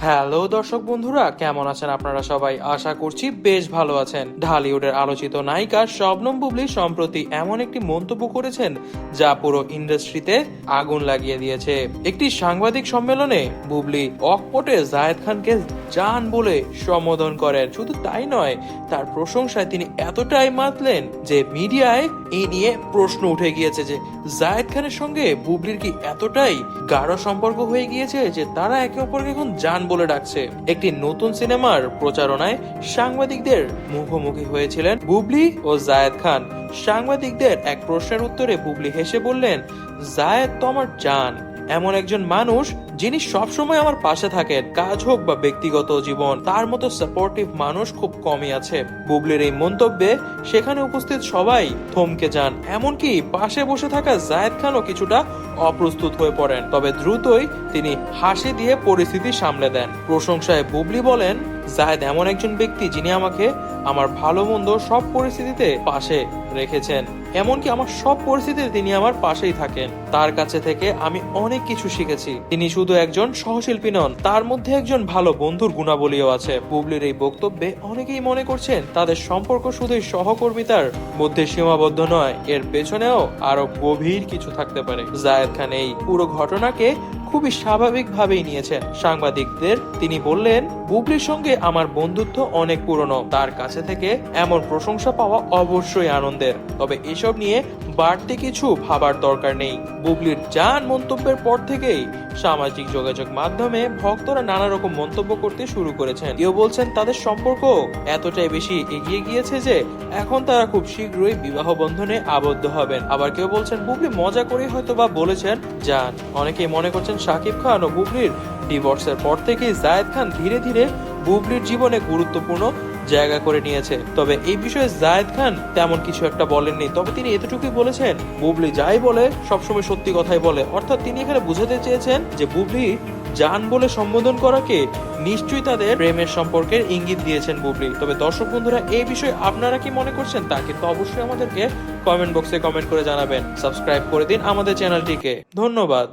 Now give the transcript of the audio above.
Hello দর্শক বন্ধুরা, কেমন আছেন আপনারা সবাই? আশা করছি বেশ ভালো আছেন। ঢালিউডের আলোচিত নায়িকা শবনম বুবলী সম্প্রতি এমন একটি মন্তব্য করেছেন যা পুরো ইন্ডাস্ট্রিতে আগুন লাগিয়ে দিয়েছে। একটি সাংবাদিক সম্মেলনে বুবলী অকপটে জায়েদ খানকে জান বলে সম্বোধন করেন। শুধু তাই নয়, তার প্রশংসায় তিনি এতটাই মাতলেন যে মিডিয়ায় এই নিয়ে প্রশ্ন উঠে গিয়েছে যে জায়েদ খানের সঙ্গে বুবলীর কি এতটাই গাঢ় সম্পর্ক হয়ে গিয়েছে যে তারা একে অপরকে এখন জান বলে ডাকছে। একটি নতুন সিনেমার প্রচারণায় সাংবাদিকদের মুখোমুখি হয়েছিলেন বুবলী ও জায়েদ খান। সাংবাদিকদের এক প্রশ্নের উত্তরে বুবলী হেসে বললেন, জায়েদ তো আমার জান, এমন একজন মানুষ যিনি সবসময় আমার পাশে থাকেন, কাজ হোক বা ব্যক্তিগত জীবন। তার মতো সাপোর্টিভ মানুষ খুব কমই আছে। বুবলির এই মন্তব্যে সেখানে উপস্থিত সবাই থমকে যান, এমনকি পাশে বসে থাকা জায়েদ খানও কিছুটা অপ্রস্তুত হয়ে পড়েন। তবে দ্রুতই তিনি হাসি দিয়ে পরিস্থিতি সামলে দেন। প্রশংসায় বুবলি বলেন, জায়েদ এমন একজন ব্যক্তি যিনি আমাকে আমার ভালো মন্দ সব পরিস্থিতিতে পাশে রেখেছেন, এমনকি আমার সব পরিস্থিতিতে তিনি আমার পাশেই থাকেন। তার কাছে থেকে আমি অনেক কিছু শিখেছি। তিনি শুধু একজন সহশিল্পী নন, তার মধ্যে একজন ভালো বন্ধুর গুণাবলীও আছে। বুবলির এই বক্তব্যে অনেকেই মনে করছেন তাদের সম্পর্ক শুধুই সহকর্মিতার মধ্যে সীমাবদ্ধ নয়, এর পেছনেও আরো গভীর কিছু থাকতে পারে। জায়েদ খান এই পুরো ঘটনাকে খুবই স্বাভাবিকভাবেই নিয়েছেন। সাংবাদিকদের তিনি বললেন, বুবলির সঙ্গে আমার বন্ধুত্ব অনেক পুরনো, তার কাছে থেকে এমন প্রশংসা পাওয়া অবশ্যই আনন্দের। তবে এসব নিয়ে বাড়তি কিছু ভাবার দরকার নেই। বুবলির জান মন্তব্যের পর থেকেই সামাজিক যোগাযোগ মাধ্যমে ভক্তরা নানা রকম মন্তব্য করতে শুরু করেছেন। কেউ বলছেন তাদের সম্পর্ক এতটাই বেশি এগিয়ে গিয়েছে যে এখন তারা খুব শীঘ্রই বিবাহ বন্ধনে আবদ্ধ হবেন। আবার কেউ বলছেন বুবলি মজা করে হয়তো বা বলেছেন জান। অনেকেই মনে করছেন শাকিব খান ও বুবলির ডিভোর্সের পর থেকেই জায়েদ খান ধীরে ধীরে বুবলির জীবনে গুরুত্বপূর্ণ জায়গা করে নিয়েছে। তবে এই বিষয়ে জায়েদ খান তেমন কিছু একটা বলেননি। তবে তিনি এতটুকুই বলেছেন, বুবলি যাই বলে সবসময় সত্যি কথাই বলে। অর্থাৎ তিনি এখানে বুঝাতে চেয়েছেন যে বুবলি জান বলে সম্বোধন করাকে নিশ্চয়ই তাদের প্রেমের সম্পর্কের ইঙ্গিত দিয়েছেন বুবলি। তবে দর্শক বন্ধুরা, এই বিষয়ে আপনারা কি মনে করছেন তা কিন্তু অবশ্যই আমাদেরকে কমেন্ট বক্সে কমেন্ট করে জানাবেন। সাবস্ক্রাইব করে দিন আমাদের চ্যানেলটিকে। ধন্যবাদ।